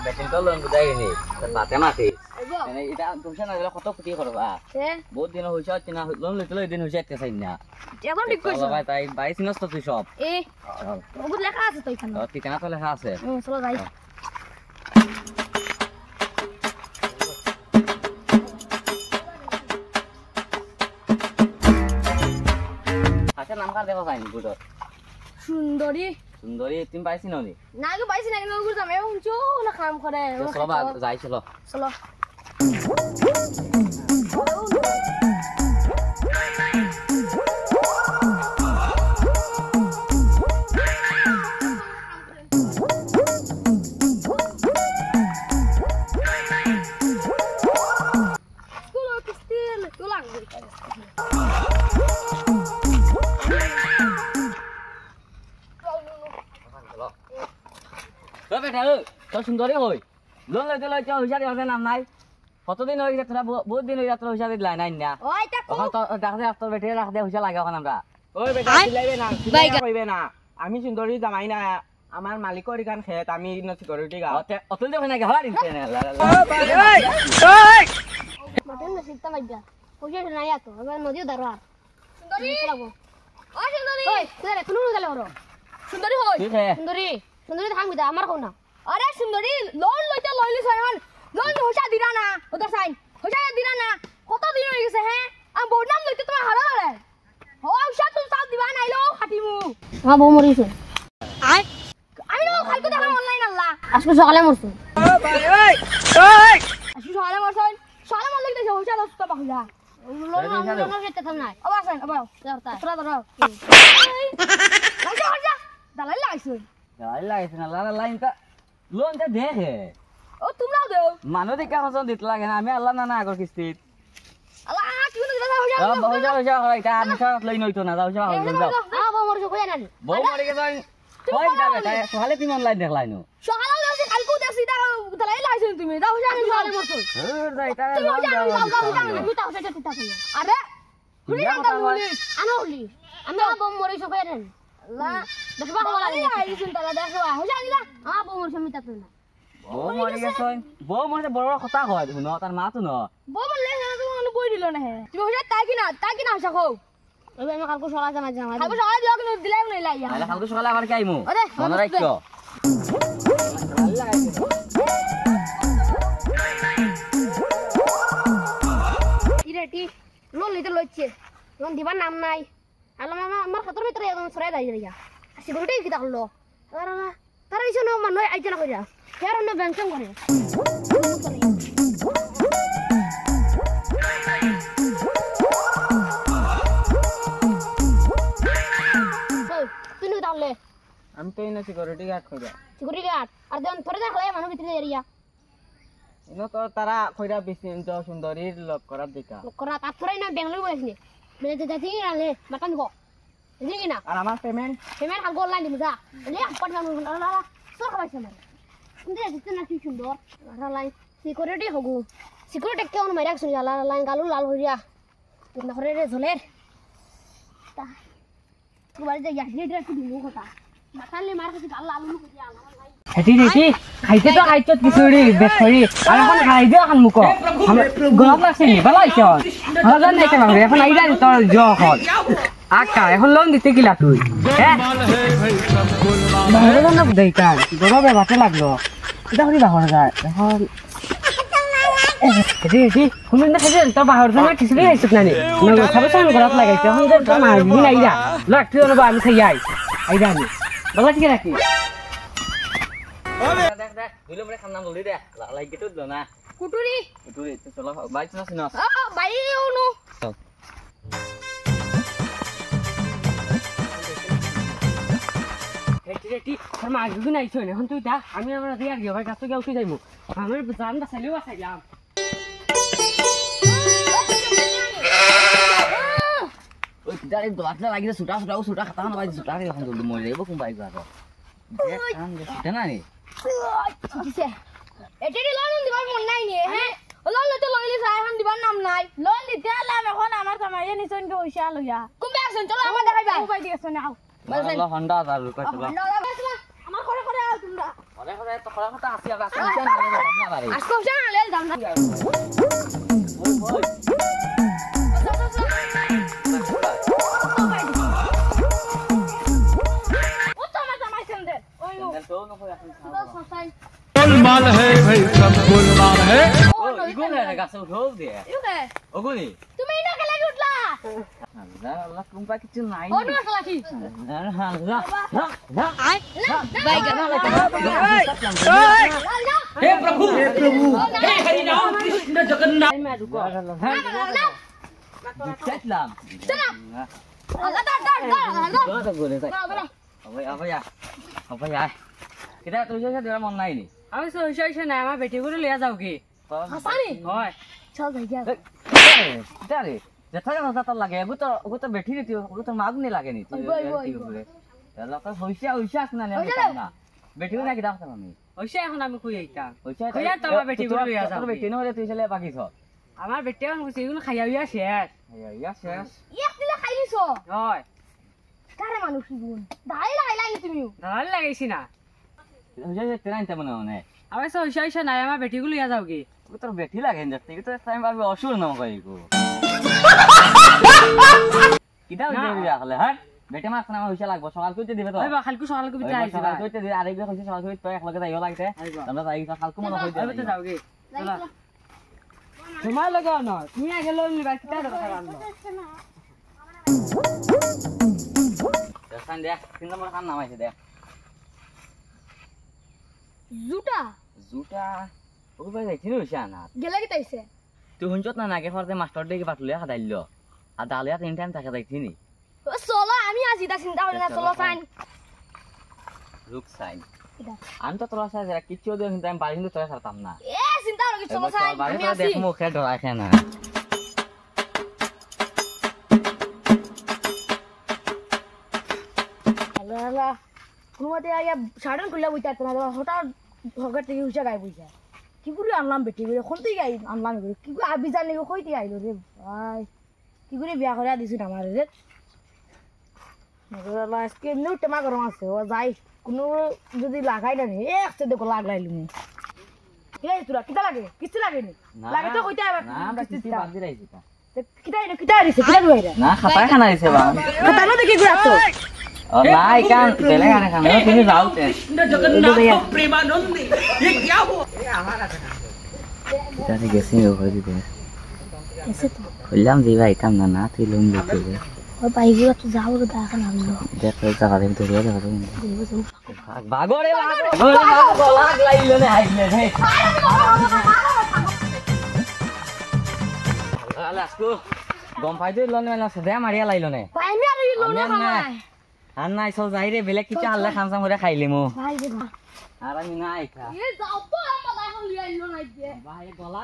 batting তো loan বুঝাই নি বাতে মাটি মানে এটা তুমি না গেলে কত ক্ষতি করবা বহুত দিন হইছে হচ্ছে না লোন লইতে লই দিন হইছে একটা চাই না এখন ঠিক কইছো ভাই তাই 22 নষ্ট তুই সব বহুত লেখা আছে তো এখানে ঠিকানা তো লেখা আছে চলো যাই আচ্ছা নাম কার দেখো যায়নি বুঝো সুন্দরী সুন্দরী তুমি পাইছি না নি না গো পাইছি না কিন্তু ওগুলো আমি শুনছো না কাম করে চলো বা যাই চলো চলো তো সুন্দরী হই লোন লইতে লইতে হুইসারি হবে নাম নাই কতদিন হয়ে গেছে তোরা বহুত দিন হয়ে যাত্রা হুইসারি লাই নাই না ওই তা এখন তো ডাকতে রাস্তার বেঠে রাখ দে হুইসা লাগে এখন আমরা ওই বেটা চিলাইবে না কইবে না আমি সুন্দরী জামাই না আমার মালিকর ইখান খেত আমি সিকিউরিটি গার্ড অতুল দেখো না গহরা দিতে না মাটন না শিখতা মাইয়া কইছে না তো এবার নদীও দারোয়া সুন্দরী লাগো ও সুন্দরী ওই তুই রে কোন গেল হরো সুন্দরী হই সুন্দরী সুন্দরী থামবি দা আমার কোন না আরে সুন্দরী লোন লইতে লইলি এখন লোন হোসা দিরা না ওদের সাইন হোসা দিরা না কত দিন হয়ে গেছে হ্যাঁ আমি বড় নাম লইতে তোমার হারা ধরে হোসা তুমি সাল দিবা নাইলো খাটিমু হ্যাঁ বউ মরিছে আমি না কালকে দেখা অনলাইন আল্লাহ আজকে সকালে মরছে আজকে সকালে মরছে সকালে মরলে কি হোসা দস্ত বাহুলা লোন লোন যেতে থাম নাই আবার সাইন আবার যাওতা তোরা ধরো হোসা হোসা দালাই লাইছ দালাই লাইছ না লাইন তা লোন তে দেখে ও তোমরাও দেও মানুষ দেখা হজন দিত লাগে না আমি আল্লাহ না না আগর কিস্তিত আল্লাহ কি হলো দাদা হোসা হয় এটা আমি সব লই নইতো না যাও যাও যাও বউ মরছে কই না বউ মরে গেছে কই যাবে তাই সকালে তুমি অনলাইন দেখলাই নো সকালে যাচ্ছি কালকেও দেখছি দালাই লাইছ তুমি দাও হোসা আমি সকালে মরছো যাই তাই তুমি হোসা আমি যাও আরে হুলি না হুলি আনো হুলি আমরা বউ মরিছো কই না আল্লাহ দেখবা হলা আইছুন তালা দেখবা হোসা দিলা বউ মরছে আমি তাতে না বউ মরে গেছে বউ মরে বড় কথা কয় শুনো তার মা তো ন বউ বললে না তুমি বই দিল না হে তুমি হোসা তাই কি না হোসা কও এবে আমি কালকে সকালে জামা কালকে সকালে দিও কিন্তু দিলাই নাই লাইয়া তাহলে কালকে সকালে আবার কি আইমু মনে রাখছো ইরেটি লোন লিতে লইছে লোন দিবার নাম নাই আলো মামা আমার খাতর ভিতরে একদম সরাই দাই দিয়া সিকিউরিটি কি তাহলো তারা ইসো না মানুষ আইজনা কইরা ইয়ার অন্য ব্যাংকিং করে তুমি তাহলে আমি তো ইনা সিকিউরিটি গার্ড কইরা সিকিউরিটি গার্ড আর দেন তোরে দেখলে মানুষ ভিতরে এরিয়া ইনো তো তারা কইরা বেশি তো সুন্দরীর লক করার দেখা করা তারপরে না বেঙ্গলোর বসনি মেরে যাচ্ছি আলে মাটান গো এদিকে না আর আমার পেমেন্ট কাল অনলাইন দিমু যা এলে আপন মানুষ না সর খাইছে মানে কিন্তু দেখতে না কি সুন্দর লাইন সিকিউরিটি হগু সিকিউরিটি কেউ না মাইরা শুনি লাইন গালু লাল হইয়া না করে রে ঝলের তা তোমার যে ইয়াহি ড্রেস দিমু কথা মাথালে মার কাছে গাল লালু কইয়া হেটি হেটি খাইতে তো খাইতো কিছুরি বেছরি আর এখন খাই দিও এখন মুখ আমরা গরম লাগছে নি ভালো আইছ হাজার নাই কেন এখন আইরা তোর জখন আকা এখন লোন দিতে গিলা তুই হ্যাঁ ভালো না দেইতা গরমে বাতে লাগলো এটা হরি বাহর যায় এখন হেটি হেটি কোন না খেতে তো বাহর না কিছুরি আইছ না নি না খাবে সামনে গরম লাগাইছে এখন যে তো মার দিন আইরা লাগতে না আমি খাই আইরা নি ভালো ঠিক রাখি দেখ দেখ দুলো মরে খানা বলি দে লাগি তো না কুটুরি তো চলো বাইক না সিনা বাই ওনো হেটি হেটি শর্মা আগে না আইছো এখন তুই দা আমি আমরা দিয়া গিয়ে ভাই কাছে গিয়ে উঠে যাইমু আমার জান দা চালিও আসাইলাম ওই দাঁড়ে দোয়াতলা লাগিলে সুটা খাতা না ভাই সুটা রে এখন জলদি মরে যাইব কোন বাইক আর দেখ কাম দে সুটা না রে দিছে এটাই লোন দিবার মন নাই নি হ্যাঁ লোন লইতে লইলি সাই এখন দিবার নাম নাই লোন দিতে আলাম এখন আমার কামাইয়ে নিছন কে হইছা লইয়া কোন আসুন চলো আমার দেখাইবা উপায় দিয়েছ না আও আল্লাহ হন্ডা আর রূপা চলো আমার করে করে আও তোমরা সদায় সদায় তো খৰা কথা আছে আৰু আছে না না বাৰে আজকে হইছে না লেল দাম না ও তো আমার জামাই সেন্ডেল ওই ও তো নকই এখন সসাই गोलमाल है भाई सब गोलमाल है ও ও ইগুনে গাছে উঠো দিয়ে ইউকে ওগুনি তুমি না কে লাগি উঠলা আল্লাহ আল্লাহ কুম্পা কিছু নাই ও না লাকি আল্লাহ না আই না বাইগা हे प्रभु हे हरि राम कृष्ण जगन्नाथ मैं रुको चललाम चला दादा तो बोले তাই बरा अब या কিটা তুই যে দেওয়ার মন নাই নি আমি সইছে না আমার বেটি করে লিয়া যাও কি হাসানি হয় চল ভাইয়া কিটা রে যেটা কথা তো লাগে ওগো তো বেটি দিতি ওগো তো মাগ নি লাগে নি তুই লোক হইছে হইছে আসনা নে না বেটি না কিটা কথা আমি হইছে এখন আমি কই আইতা হইছে কইয়া তো আমার বেটি করে লিয়া যাও তোর বেটি নহলে তুই চলে বাকি ছ আমার বেটি এখন কইছে ইগুন খাইয়া হইয়া শেষ খাইয়া শেষ এক দিলে খাইলিছো হয় কারে মানুষ গুণ দাই লাগাইলাই তুমিও ভাল লাগাইছি না হইছে তেরা আনতে মনে মনে আমি তো হইছে না আমার বেটি গুলো লিয়া যাও কি ও তোর বেটি লাগেন যাচ্ছে তো টাইম পাবি অসুর না কইগো কিটা হইছে বিয়া হলে হ্যাঁ বেটে মাছ না হইছে লাগবো সকাল কইতে দিবে তো ভাই কালকে সকাল কইতে আইছি সকাল কইতে দিবে আরেকবার কইছে সকাল কইতে তো এক লগে যাইও লাগতে আমরা যাই কালকে মনে হই দিবে তো যাওগে চলো তোমার লাগাও না তুমি আগে লোন নিবা কিটা দরকার আনলো দর্শন দেখ 3 নম্বর খান নামাইছে দেখ জুটা জুটা ওকে ভাই যাইছিল হইছে না গেলে কি তাইছে তুই হুনছত না নাগে ফরতে মাস্টার ডে কি পাটলিয়া খাদাইলো আর ডালিয়া 3 টাইম থাকে যাইছিনি ও চলো আমি আজি দা চিন্তা করি না চলো সাইন রুক সাইন এটা আমি তো তোরা সাথে কিচ্ছু দিও কিন্তু আমি বাড়ি কিন্তু তোরা ছাড়তাম না এ চিন্তা করি চলো সাইন বাড়ি আমি তোরা আছি দেখ মুখে ডরাই খায় না হ্যালো হ্যালো তোমাতে আয়া সাড়ন খুলে বইতা না হঠাৎ ভগত থেকে উঠা গাই বইছা কি করে আনলাম বেটি করে এখন তুই গাই আনলাম করে কি করে আবি জানি কইতে আইলো রে ভাই কি করে বিয়া করে দিছিস আমার রে মগলা আজকে এমনি টেমা গরম আছে ও যাই কোনো যদি লাগাই না একসাথে দেখো লাগলাইলু নি এই তোরা কিটা লাগে কিছু লাগে নি লাগে তো কইতে আইবা না আমরা কিছু বাদ দি রাইছি তা কিটা দিছে কিটা দুইরা না খাতা খানা দিছে বা কথা না দেখি গুড়া তো ও নাই কান তেলে খানা খানা তুমি যাও তে जगन्नाथ प्रेमानंद ये क्या हुआ এটা গেছি ও হই দিবে এসে তো কইলাম যে ভাই কাম না না তুই লোন দিতে দে ও বাইগুড়া তো যাও রে দেখা না হলো দেখ ওই জায়গা দিন তো রে ভাগরে লাগ লাইলো নে আইলে রে আলাসকো গম পাই দই লোন না সদা মারিয়া লাইলো নে ভাই আমি আর লোন না খাই আর নাই সব যাই রে বেলে কিছু আল্লাহ খামসাম করে খাইলে মো ভাই রে আর আমি নাই খা এ যাও তো আমার এখন লিয়া আইলো না যে ভাই গলা